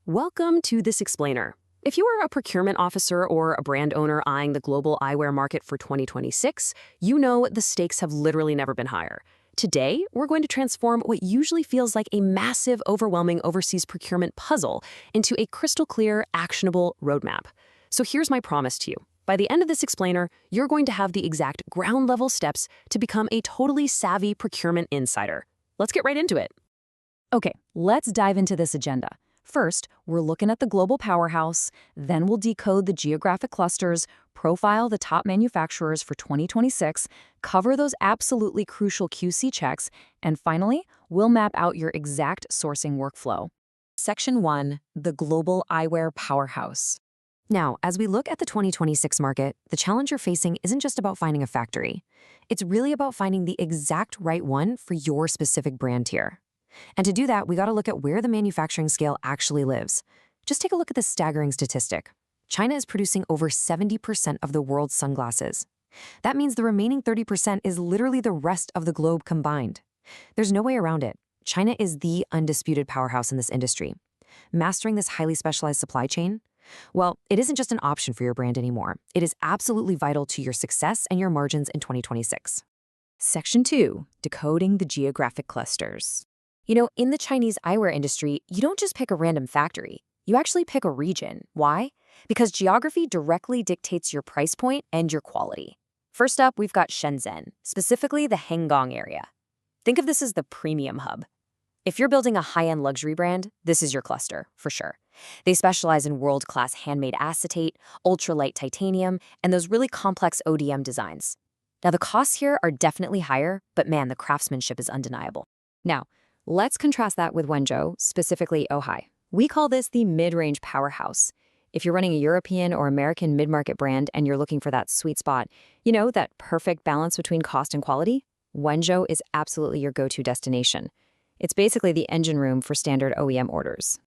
Welcome to This Explainer. If you are a procurement officer or a brand owner eyeing the global eyewear market for 2026, you know the stakes have literally never been higher. Today, we're going to transform what usually feels like a massive, overwhelming overseas procurement puzzle into a crystal clear, actionable roadmap. So here's my promise to you. By the end of this explainer, you're going to have the exact ground-level steps to become a totally savvy procurement insider. Let's get right into it. Okay, let's dive into this agenda. First, we're looking at the global powerhouse, then we'll decode the geographic clusters, profile the top manufacturers for 2026, cover those absolutely crucial QC checks, and finally, we'll map out your exact sourcing workflow. Section 1, the global eyewear powerhouse. Now, as we look at the 2026 market, the challenge you're facing isn't just about finding a factory. It's really about finding the exact right one for your specific brand tier. And to do that, we got to look at where the manufacturing scale actually lives. Just take a look at this staggering statistic. China is producing over 70% of the world's sunglasses. That means the remaining 30% is literally the rest of the globe combined. There's no way around it. China is the undisputed powerhouse in this industry. Mastering this highly specialized supply chain? Well, it isn't just an option for your brand anymore. It is absolutely vital to your success and your margins in 2026. Section 2, decoding the geographic clusters. You know, in the Chinese eyewear industry, you don't just pick a random factory. You actually pick a region. Why? Because geography directly dictates your price point and your quality. First up, we've got Shenzhen, specifically the Hengong area. Think of this as the premium hub. If you're building a high-end luxury brand, this is your cluster, for sure. They specialize in world-class handmade acetate, ultralight titanium, and those really complex ODM designs. Now, the costs here are definitely higher, but man, the craftsmanship is undeniable. Now, let's contrast that with Wenzhou, specifically Ojai. We call this the mid-range powerhouse. If you're running a European or American mid-market brand and you're looking for that sweet spot, you know, that perfect balance between cost and quality, Wenzhou is absolutely your go-to destination. It's basically the engine room for standard OEM orders.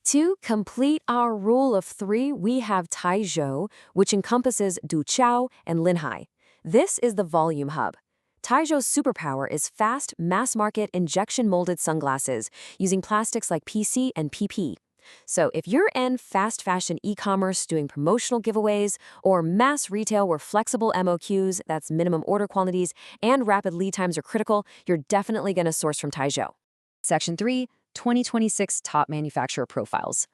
To complete our rule of three, we have Taizhou, which encompasses Duqiao and Linhai. This is the volume hub. Taizhou's superpower is fast, mass-market, injection-molded sunglasses using plastics like PC and PP. So if you're in fast fashion e-commerce doing promotional giveaways or mass retail where flexible MOQs, that's minimum order quantities, and rapid lead times are critical, you're definitely going to source from Taizhou. Section 3, 2026 top manufacturer profiles.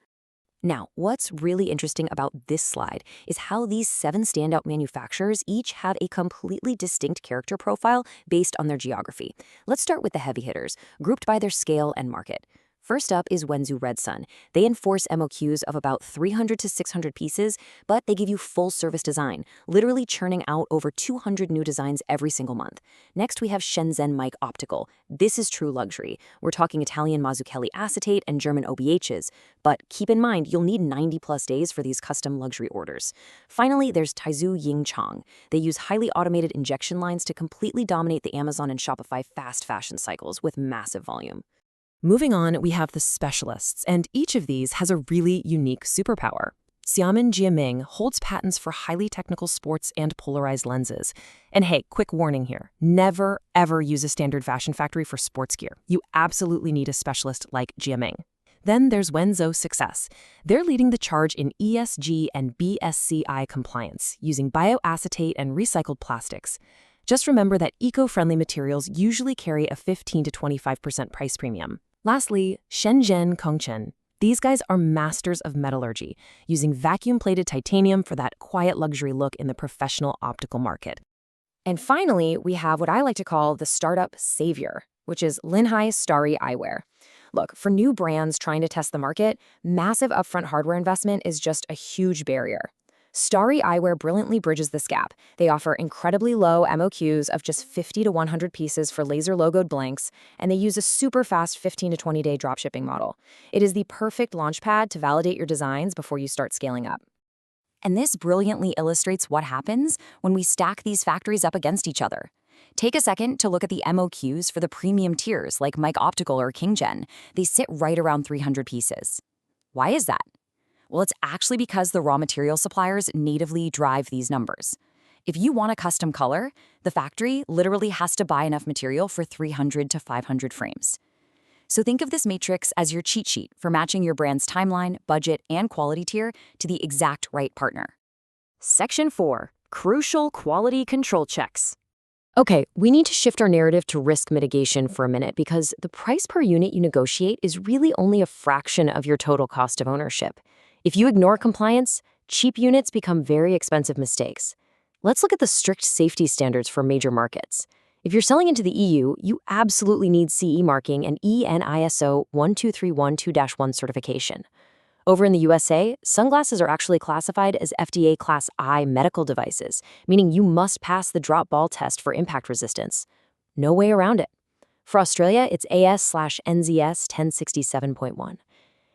Now, what's really interesting about this slide is how these 7 standout manufacturers each have a completely distinct character profile based on their geography. Let's start with the heavy hitters, grouped by their scale and market. First up is Wenzhou Redsun. They enforce MOQs of about 300 to 600 pieces, but they give you full service design, literally churning out over 200 new designs every single month. Next, we have Shenzhen Mike Optical. This is true luxury. We're talking Italian Mazzucchelli acetate and German OBHs, but keep in mind you'll need 90+ days for these custom luxury orders. Finally, there's Taizhou Yingchang. They use highly automated injection lines to completely dominate the Amazon and Shopify fast fashion cycles with massive volume. Moving on, we have the specialists, and each of these has a really unique superpower. Xiamen Jiaming holds patents for highly technical sports and polarized lenses. And hey, quick warning here, never ever use a standard fashion factory for sports gear. You absolutely need a specialist like Jiaming. Then there's Wenzhou Success. They're leading the charge in ESG and BSCI compliance, using bioacetate and recycled plastics. Just remember that eco-friendly materials usually carry a 15 to 25% price premium. Lastly, Shenzhen Kongchen. These guys are masters of metallurgy, using vacuum-plated titanium for that quiet luxury look in the professional optical market. And finally, we have what I like to call the startup savior, which is Linhai Starry Eyewear. Look, for new brands trying to test the market, massive upfront hardware investment is just a huge barrier. Starry Eyewear brilliantly bridges this gap. They offer incredibly low MOQs of just 50 to 100 pieces for laser-logoed blanks, and they use a super fast 15 to 20-day dropshipping model. It is the perfect launchpad to validate your designs before you start scaling up. And this brilliantly illustrates what happens when we stack these factories up against each other. Take a second to look at the MOQs for the premium tiers like Mike Optical or KingGen. They sit right around 300 pieces. Why is that? Well, it's actually because the raw material suppliers natively drive these numbers. If you want a custom color, the factory literally has to buy enough material for 300 to 500 frames. So think of this matrix as your cheat sheet for matching your brand's timeline, budget, and quality tier to the exact right partner. Section 4. Crucial quality control checks. Okay, we need to shift our narrative to risk mitigation for a minute because the price per unit you negotiate is really only a fraction of your total cost of ownership. If you ignore compliance, cheap units become very expensive mistakes. Let's look at the strict safety standards for major markets. If you're selling into the EU, you absolutely need CE marking and EN/ISO 12312-1 certification. Over in the USA, sunglasses are actually classified as FDA Class I medical devices, meaning you must pass the drop ball test for impact resistance. No way around it. For Australia, it's AS/NZS 1067.1.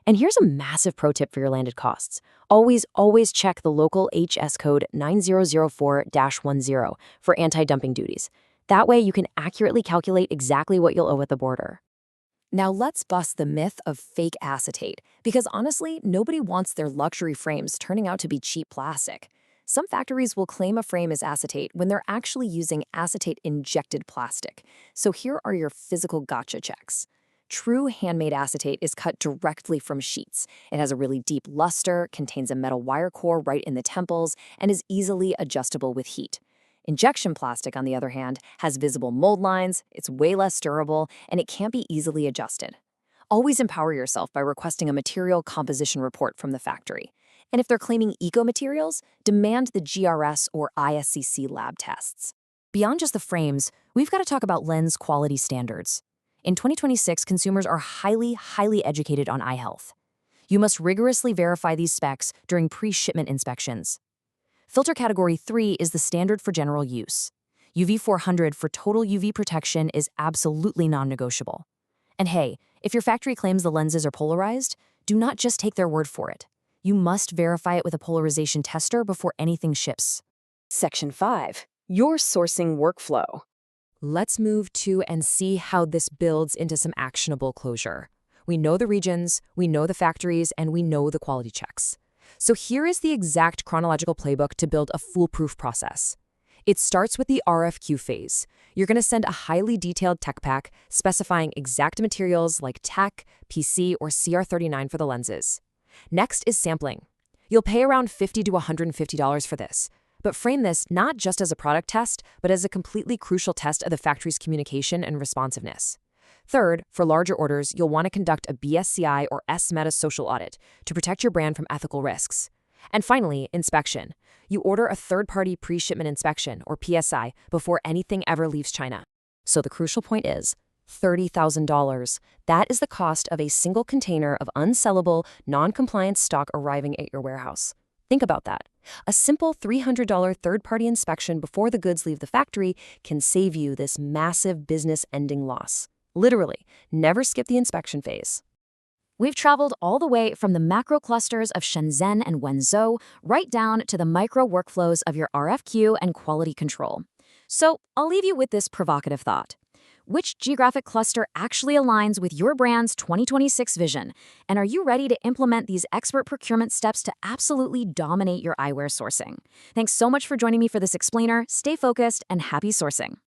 And here's a massive pro tip for your landed costs. Always check the local HS code 9004-10 for anti-dumping duties. That way you can accurately calculate exactly what you'll owe at the border. Now let's bust the myth of fake acetate, because honestly, nobody wants their luxury frames turning out to be cheap plastic. Some factories will claim a frame is acetate when they're actually using acetate-injected plastic. So here are your physical gotcha checks. True handmade acetate is cut directly from sheets. It has a really deep luster, contains a metal wire core right in the temples, and is easily adjustable with heat. Injection plastic, on the other hand, has visible mold lines, it's way less durable, and it can't be easily adjusted. Always empower yourself by requesting a material composition report from the factory. And if they're claiming eco-materials, demand the GRS or ISCC lab tests. Beyond just the frames, we've got to talk about lens quality standards. In 2026, consumers are highly educated on eye health. You must rigorously verify these specs during pre-shipment inspections. Filter Category 3 is the standard for general use. UV 400 for total UV protection is absolutely non-negotiable. And hey, if your factory claims the lenses are polarized, do not just take their word for it. You must verify it with a polarization tester before anything ships. Section 5. Your sourcing workflow. Let's move to and see how this builds into some actionable closure. We know the regions, we know the factories, and we know the quality checks. So here is the exact chronological playbook to build a foolproof process. It starts with the RFQ phase. You're going to send a highly detailed tech pack specifying exact materials like TAC, PC, or CR39 for the lenses. Next is sampling. You'll pay around $50 to $150 for this, but frame this not just as a product test, but as a completely crucial test of the factory's communication and responsiveness. Third, for larger orders, you'll want to conduct a BSCI or S-Meta social audit to protect your brand from ethical risks. And finally, inspection. You order a third-party pre-shipment inspection, or PSI, before anything ever leaves China. So the crucial point is $30,000. That is the cost of a single container of unsellable, non-compliant stock arriving at your warehouse. Think about that. A simple $300 third-party inspection before the goods leave the factory can save you this massive business-ending loss. Literally, never skip the inspection phase. We've traveled all the way from the macro clusters of Shenzhen and Wenzhou right down to the micro workflows of your RFQ and quality control. So I'll leave you with this provocative thought. Which geographic cluster actually aligns with your brand's 2026 vision? And are you ready to implement these expert procurement steps to absolutely dominate your eyewear sourcing? Thanks so much for joining me for this explainer. Stay focused and happy sourcing.